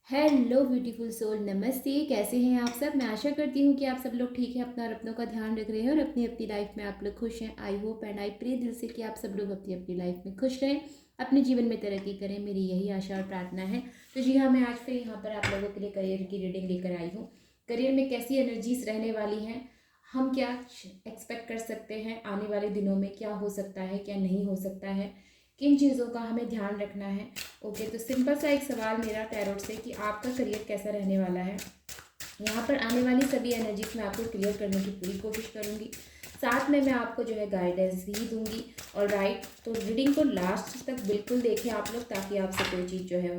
Hello beautiful soul, नमस्ते। कैसे हैं आप सब? मैं आशा करती हूँ कि आप सब लोग ठीक हैं, अपना और अपनों का ध्यान रख रहे हैं और अपनी अपनी लाइफ में आप लोग खुश हैं। I hope and I pray दिल से कि आप सब लोग अपनी अपनी लाइफ में खुश रहें, अपने जीवन में तरक्की करें। मेरी यही आशा और प्रार्थना है। तो जी हाँ, मैं आज फिर यहाँ पर आप लोगों के लिए करियर की रीडिंग लेकर आई हूँ। करियर में कैसी एनर्जीज रहने वाली हैं, हम क्या एक्सपेक्ट कर सकते हैं आने वाले दिनों में, क्या हो सकता है क्या नहीं हो सकता है, किन चीज़ों का हमें ध्यान रखना है। ओके, तो सिंपल सा एक सवाल मेरा टैरोट से कि आपका करियर कैसा रहने वाला है। यहाँ पर आने वाली सभी एनर्जीज मैं आपको क्लियर करने की पूरी कोशिश करूँगी। साथ में मैं आपको जो है गाइडेंस भी दूंगी। और राइट, तो रीडिंग को लास्ट तक बिल्कुल देखें आप लोग, ताकि आपसे कोई चीज़ जो है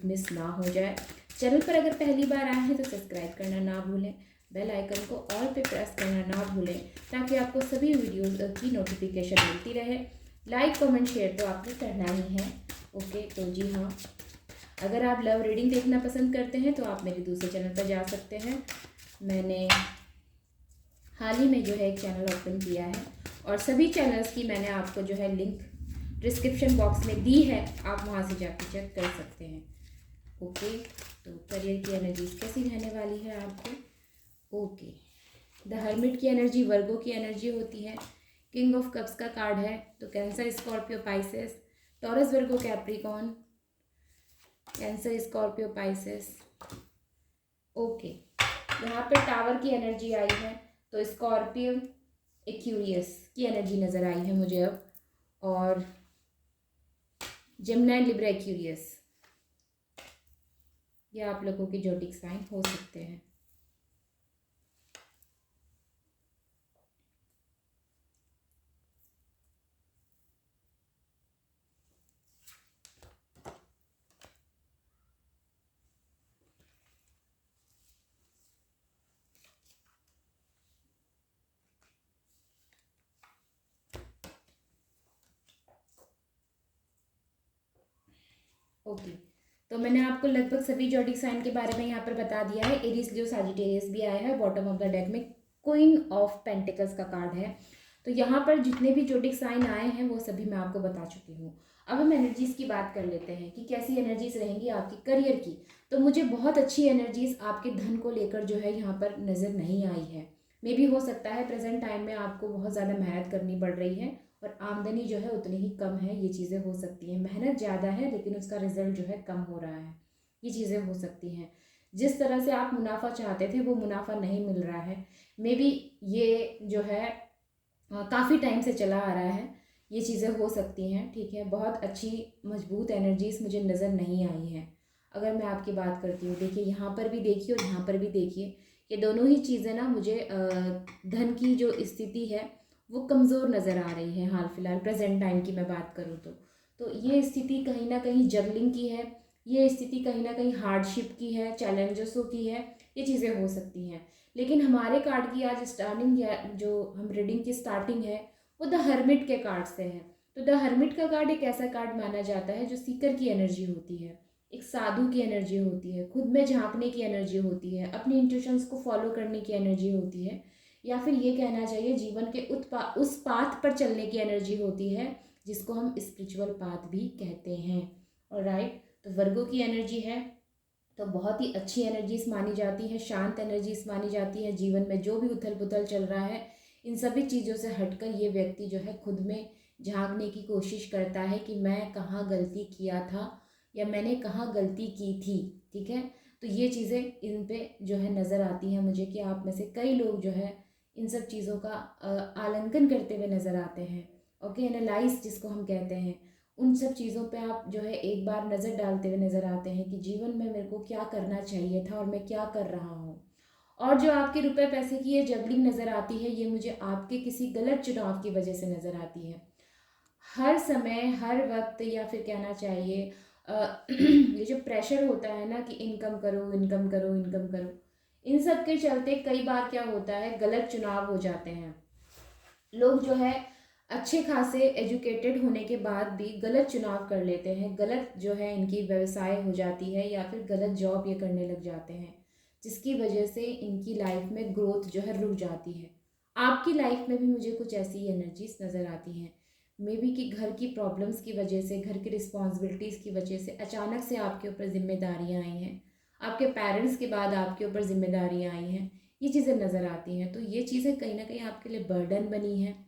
मिस ना हो जाए। चैनल पर अगर पहली बार आए हैं तो सब्सक्राइब करना ना भूलें, बेल आइकन को ऑल पे प्रेस करना ना भूलें, ताकि आपको सभी वीडियोज़ की नोटिफिकेशन मिलती रहे। लाइक कमेंट शेयर तो आपने करना ही है। ओके, तो जी हाँ, अगर आप लव रीडिंग देखना पसंद करते हैं तो आप मेरे दूसरे चैनल पर जा सकते हैं। मैंने हाल ही में जो है एक चैनल ओपन किया है और सभी चैनल्स की मैंने आपको जो है लिंक डिस्क्रिप्शन बॉक्स में दी है, आप वहाँ से जाकर चेक कर सकते हैं। ओके, तो करियर की एनर्जीज कैसी रहने वाली है आपको। ओके, द हर्मिट की एनर्जी वर्गो की एनर्जी होती है। किंग ऑफ कप्स का कार्ड है, तो Cancer, Scorpio, Pisces, Taurus, Virgo, Capricorn, Cancer, Scorpio, Pisces. Okay, यहाँ पे टावर की एनर्जी आई है, तो स्कॉर्पियो, एक्यूरियस की एनर्जी नज़र आई है मुझे अब, और जेमिनी, लिब्रा, एक्यूरियस, ये आप लोगों के जोडिक साइन हो सकते हैं। ओके, तो मैंने आपको लगभग सभी जोडिक साइन के बारे में यहाँ पर बता दिया है। एरीज, लियो, सजिटेरियस भी आया है। बॉटम ऑफ द डेक में क्वीन ऑफ पेंटिकल्स का कार्ड है। तो यहाँ पर जितने भी जोडिक साइन आए हैं वो सभी मैं आपको बता चुकी हूँ। अब हम एनर्जीज की बात कर लेते हैं कि कैसी एनर्जीज रहेंगी आपकी करियर की। तो मुझे बहुत अच्छी एनर्जीज आपके धन को लेकर जो है यहाँ पर नज़र नहीं आई है। मे भी हो सकता है प्रेजेंट टाइम में आपको बहुत ज़्यादा मेहनत करनी पड़ रही है और आमदनी जो है उतनी ही कम है। ये चीज़ें हो सकती हैं, मेहनत ज़्यादा है लेकिन उसका रिजल्ट जो है कम हो रहा है। ये चीज़ें हो सकती हैं। जिस तरह से आप मुनाफा चाहते थे वो मुनाफा नहीं मिल रहा है। मे बी ये जो है काफ़ी टाइम से चला आ रहा है। ये चीज़ें हो सकती हैं, ठीक है। बहुत अच्छी मजबूत एनर्जीज मुझे नज़र नहीं आई हैं। अगर मैं आपकी बात करती हूँ, देखिए यहाँ पर भी देखिए और यहाँ पर भी देखिए, ये दोनों ही चीज़ें ना मुझे धन की जो स्थिति है वो कमज़ोर नज़र आ रही है हाल फिलहाल, प्रेजेंट टाइम की मैं बात करूँ तो ये स्थिति कहीं ना कहीं जगलिंग की है। ये स्थिति कहीं ना कहीं हार्डशिप की है, चैलेंजेसों की है। ये चीज़ें हो सकती हैं। लेकिन हमारे कार्ड की आज स्टार्टिंग या जो हम रीडिंग की स्टार्टिंग है वो द हर्मिट के कार्ड से है। तो द हर्मिट का कार्ड एक ऐसा कार्ड माना जाता है जो सीकर की एनर्जी होती है, एक साधु की एनर्जी होती है, खुद में झांकने की एनर्जी होती है, अपनी इंट्यूशंस को फॉलो करने की एनर्जी होती है, या फिर ये कहना चाहिए जीवन के उस पाथ पर चलने की एनर्जी होती है जिसको हम स्पिरिचुअल पाथ भी कहते हैं। और राइट, तो वर्गो की एनर्जी है, तो बहुत ही अच्छी एनर्जीज मानी जाती है, शांत एनर्जीज मानी जाती है। जीवन में जो भी उथल पुथल चल रहा है इन सभी चीज़ों से हटकर ये व्यक्ति जो है खुद में झांकने की कोशिश करता है कि मैं कहाँ गलती किया था या मैंने कहाँ गलती की थी, ठीक है। तो ये चीज़ें इन पे जो है नज़र आती हैं मुझे कि आप में से कई लोग जो है इन सब चीज़ों का आलंकन करते हुए नज़र आते हैं। ओके, एनालाइज जिसको हम कहते हैं, उन सब चीज़ों पे आप जो है एक बार नज़र डालते हुए नज़र आते हैं कि जीवन में मेरे को क्या करना चाहिए था और मैं क्या कर रहा हूँ। और जो आपके रुपए पैसे की ये जबलिंग नज़र आती है ये मुझे आपके किसी गलत चुनाव की वजह से नज़र आती है। हर समय हर वक्त, या फिर कहना चाहिए ये जो प्रेशर होता है ना कि इनकम करो इनकम करो इनकम करो, इन सब के चलते कई बार क्या होता है गलत चुनाव हो जाते हैं। लोग जो है अच्छे खासे एजुकेटेड होने के बाद भी गलत चुनाव कर लेते हैं, गलत जो है इनकी व्यवसाय हो जाती है या फिर गलत जॉब ये करने लग जाते हैं, जिसकी वजह से इनकी लाइफ में ग्रोथ जो है रुक जाती है। आपकी लाइफ में भी मुझे कुछ ऐसी एनर्जीज नज़र आती हैं। मे बी कि घर की प्रॉब्लम्स की वजह से, घर की रिस्पॉन्सिबिलिटीज़ की वजह से अचानक से आपके ऊपर जिम्मेदारियाँ आई हैं। आपके पेरेंट्स के बाद आपके ऊपर जिम्मेदारियाँ आई हैं, ये चीज़ें नज़र आती हैं। तो ये चीज़ें कहीं ना कहीं आपके लिए बर्डन बनी हैं,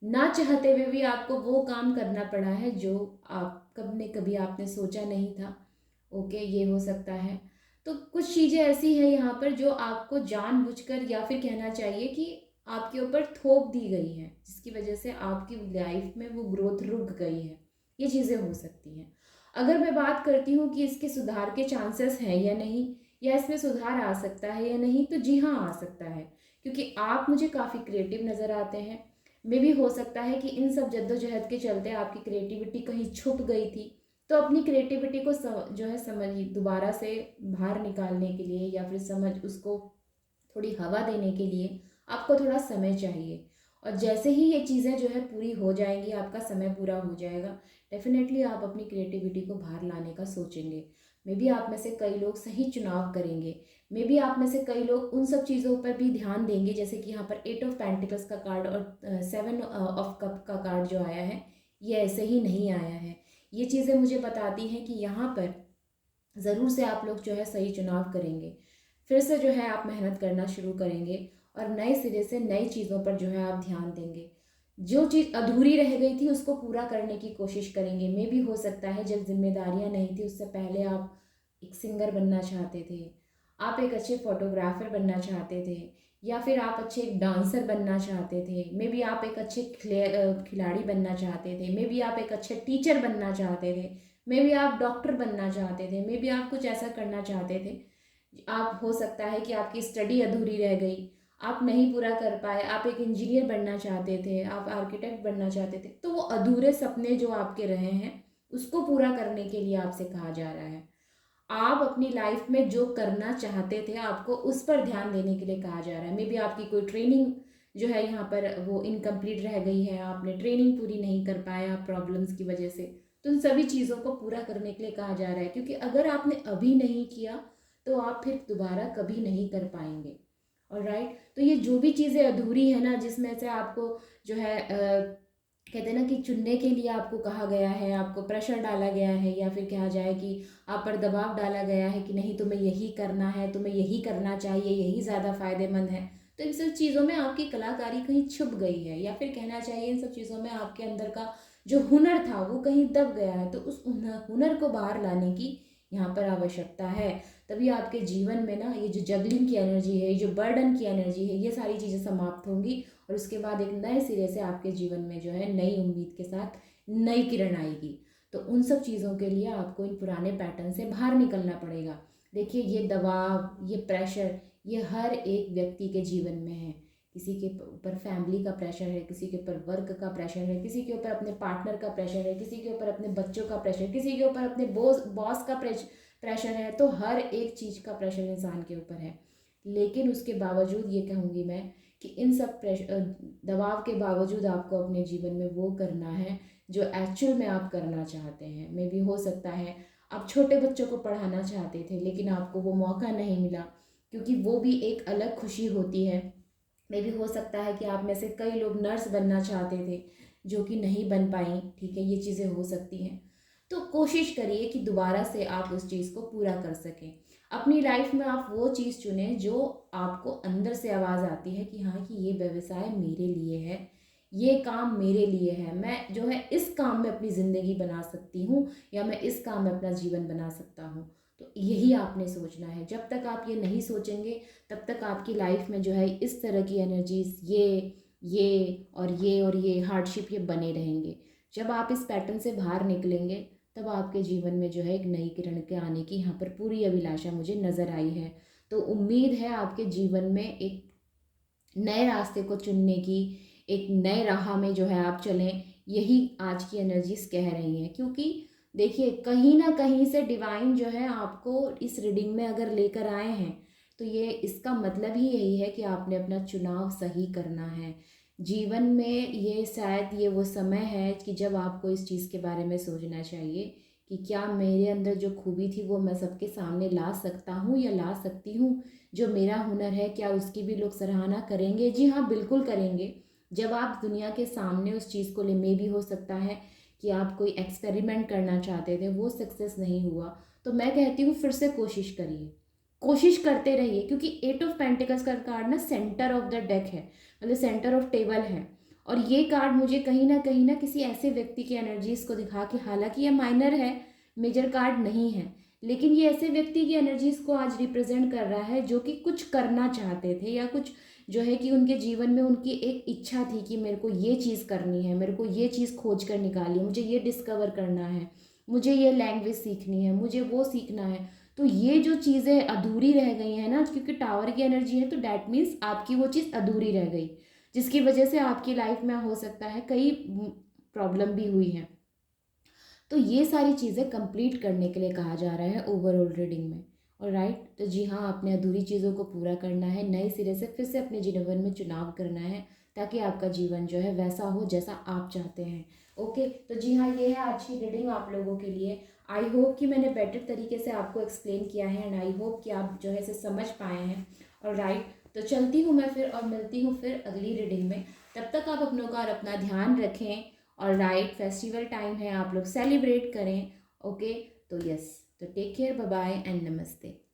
ना चाहते हुए भी आपको वो काम करना पड़ा है जो आप कब ने कभी आपने सोचा नहीं था। ओके, ये हो सकता है। तो कुछ चीज़ें ऐसी हैं यहाँ पर जो आपको जानबूझकर या फिर कहना चाहिए कि आपके ऊपर थोप दी गई हैं, जिसकी वजह से आपकी लाइफ में वो ग्रोथ रुक गई है। ये चीज़ें हो सकती हैं। अगर मैं बात करती हूँ कि इसके सुधार के चांसेस हैं या नहीं, या इसमें सुधार आ सकता है या नहीं, तो जी हाँ, आ सकता है। क्योंकि आप मुझे काफ़ी क्रिएटिव नज़र आते हैं। मे भी हो सकता है कि इन सब जद्दोजहद के चलते आपकी क्रिएटिविटी कहीं छुप गई थी। तो अपनी क्रिएटिविटी को जो है समझ दोबारा से बाहर निकालने के लिए, या फिर समझ उसको थोड़ी हवा देने के लिए आपको थोड़ा समय चाहिए। और जैसे ही ये चीज़ें जो है पूरी हो जाएंगी, आपका समय पूरा हो जाएगा, डेफिनेटली आप अपनी क्रिएटिविटी को बाहर लाने का सोचेंगे। मे बी आप में से कई लोग सही चुनाव करेंगे। मे बी आप में से कई लोग उन सब चीज़ों पर भी ध्यान देंगे, जैसे कि यहाँ पर 8 ऑफ पेंटिकल्स का कार्ड और 7 ऑफ कप का कार्ड जो आया है, ये ऐसे ही नहीं आया है। ये चीज़ें मुझे बताती हैं कि यहाँ पर ज़रूर से आप लोग जो है सही चुनाव करेंगे। फिर से जो है आप मेहनत करना शुरू करेंगे और नए सिरे से नई चीज़ों पर जो है आप ध्यान देंगे। जो चीज़ अधूरी रह गई थी उसको पूरा करने की कोशिश करेंगे। मे भी हो सकता है जब जिम्मेदारियां नहीं थी उससे पहले आप एक सिंगर बनना चाहते थे, आप एक अच्छे फोटोग्राफर बनना चाहते थे, या फिर आप अच्छे एक डांसर बनना चाहते थे। मे बी आप एक अच्छे खिलाड़ी बनना चाहते थे। मे बी आप एक अच्छे टीचर बनना चाहते थे। मे बी आप डॉक्टर बनना चाहते थे। मे बी आप कुछ ऐसा करना चाहते थे। आप हो सकता है कि आपकी स्टडी अधूरी रह गई, आप नहीं पूरा कर पाए। आप एक इंजीनियर बनना चाहते थे, आप आर्किटेक्ट बनना चाहते थे। तो वो अधूरे सपने जो आपके रहे हैं उसको पूरा करने के लिए आपसे कहा जा रहा है। आप अपनी लाइफ में जो करना चाहते थे आपको उस पर ध्यान देने के लिए कहा जा रहा है। मे बी आपकी कोई ट्रेनिंग जो है यहाँ पर वो इनकम्प्लीट रह गई है, आपने ट्रेनिंग पूरी नहीं कर पाया प्रॉब्लम्स की वजह से। तो उन सभी चीज़ों को पूरा करने के लिए कहा जा रहा है, क्योंकि अगर आपने अभी नहीं किया तो आप फिर दोबारा कभी नहीं कर पाएंगे। और राइट, तो ये जो भी चीज़ें अधूरी है ना, जिसमें से आपको जो है कहते हैं ना कि चुनने के लिए आपको कहा गया है, आपको प्रेशर डाला गया है, या फिर कहा जाए कि आप पर दबाव डाला गया है कि नहीं तुम्हें यही करना है, तुम्हें यही करना चाहिए, यही ज़्यादा फायदेमंद है। तो इन सब चीज़ों में आपकी कलाकारी कहीं छुप गई है, या फिर कहना चाहिए इन सब चीज़ों में आपके अंदर का जो हुनर था वो कहीं दब गया है। तो उस हुनर को बाहर लाने की यहाँ पर आवश्यकता है। तभी आपके जीवन में ना ये जो जगलिंग की एनर्जी है, ये जो बर्डन की एनर्जी है, ये सारी चीज़ें समाप्त होंगी। और उसके बाद एक नए सिरे से आपके जीवन में जो है नई उम्मीद के साथ नई किरण आएगी। तो उन सब चीज़ों के लिए आपको इन पुराने पैटर्न से बाहर निकलना पड़ेगा। देखिए, ये दबाव, ये प्रेशर, ये हर एक व्यक्ति के जीवन में है। किसी के ऊपर फैमिली का प्रेशर है, किसी के ऊपर वर्क का प्रेशर है, किसी के ऊपर अपने पार्टनर का प्रेशर है, किसी के ऊपर अपने बच्चों का प्रेशर, किसी के ऊपर अपने बॉस का प्रेशर है। तो हर एक चीज़ का प्रेशर इंसान के ऊपर है। लेकिन उसके बावजूद ये कहूँगी मैं कि इन सब दबाव के बावजूद आपको अपने जीवन में वो करना है जो एक्चुअल में आप करना चाहते हैं। मे भी हो सकता है आप छोटे बच्चों को पढ़ाना चाहते थे लेकिन आपको वो मौका नहीं मिला, क्योंकि वो भी एक अलग खुशी होती है। मे भी हो सकता है कि आप में से कई लोग नर्स बनना चाहते थे जो कि नहीं बन पाई। ठीक है, ये चीज़ें हो सकती हैं। तो कोशिश करिए कि दोबारा से आप उस चीज़ को पूरा कर सकें। अपनी लाइफ में आप वो चीज़ चुनें जो आपको अंदर से आवाज़ आती है कि हाँ, कि ये व्यवसाय मेरे लिए है, ये काम मेरे लिए है, मैं जो है इस काम में अपनी ज़िंदगी बना सकती हूँ, या मैं इस काम में अपना जीवन बना सकता हूँ। तो यही आपने सोचना है। जब तक आप ये नहीं सोचेंगे तब तक आपकी लाइफ में जो है इस तरह की एनर्जीज, ये हार्डशिप ये बने रहेंगे। जब आप इस पैटर्न से बाहर निकलेंगे तब आपके जीवन में जो है एक नई किरण के आने की यहाँ पर पूरी अभिलाषा मुझे नज़र आई है। तो उम्मीद है आपके जीवन में एक नए रास्ते को चुनने की, एक नए राह में जो है आप चलें। यही आज की एनर्जीज कह रही हैं, क्योंकि देखिए कहीं ना कहीं से डिवाइन जो है आपको इस रीडिंग में अगर लेकर आए हैं तो ये इसका मतलब ही यही है कि आपने अपना चुनाव सही करना है जीवन में। ये शायद ये वो समय है कि जब आपको इस चीज़ के बारे में सोचना चाहिए कि क्या मेरे अंदर जो खूबी थी वो मैं सबके सामने ला सकता हूँ या ला सकती हूँ। जो मेरा हुनर है क्या उसकी भी लोग सराहना करेंगे? जी हाँ, बिल्कुल करेंगे। जब आप दुनिया के सामने उस चीज़ को ले, मे भी हो सकता है कि आप कोई एक्सपेरिमेंट करना चाहते थे, वो सक्सेस नहीं हुआ, तो मैं कहती हूँ फिर से कोशिश करिए। कोशिश करते रहिए, क्योंकि 8 ऑफ पेंटिकल्स का कार्ड ना सेंटर ऑफ द डेक है, मतलब सेंटर ऑफ टेबल है। और ये कार्ड मुझे कहीं ना किसी ऐसे व्यक्ति की एनर्जीज को दिखा कि हालांकि ये माइनर है, मेजर कार्ड नहीं है, लेकिन ये ऐसे व्यक्ति की एनर्जीज को आज रिप्रेजेंट कर रहा है जो कि कुछ करना चाहते थे, या कुछ जो है कि उनके जीवन में उनकी एक इच्छा थी कि मेरे को ये चीज़ करनी है, मेरे को ये चीज़ खोज कर निकाली है, मुझे ये डिस्कवर करना है, मुझे ये लैंग्वेज सीखनी है, मुझे वो सीखना है। तो ये जो चीज़ें अधूरी रह गई हैं ना, क्योंकि टावर की एनर्जी है, तो डैट मीन्स आपकी वो चीज़ अधूरी रह गई, जिसकी वजह से आपकी लाइफ में हो सकता है कई प्रॉब्लम भी हुई है। तो ये सारी चीज़ें कंप्लीट करने के लिए कहा जा रहा है ओवरऑल रीडिंग में। और राइट, तो जी हाँ, आपने अधूरी चीज़ों को पूरा करना है, नए सिरे से फिर से अपने जीवन में चुनाव करना है, ताकि आपका जीवन जो है वैसा हो जैसा आप चाहते हैं। ओके, तो जी हाँ, ये है आज की रीडिंग आप लोगों के लिए। आई होप कि मैंने बेटर तरीके से आपको एक्सप्लेन किया है, एंड आई होप कि आप जो है इसे समझ पाए हैं। और राइट, तो चलती हूँ मैं फिर, और मिलती हूँ फिर अगली रीडिंग में। तब तक आप अपनों का और अपना ध्यान रखें। और राइट, फेस्टिवल टाइम है, आप लोग सेलिब्रेट करें। ओके, तो यस, तो take care, bye bye and नमस्ते।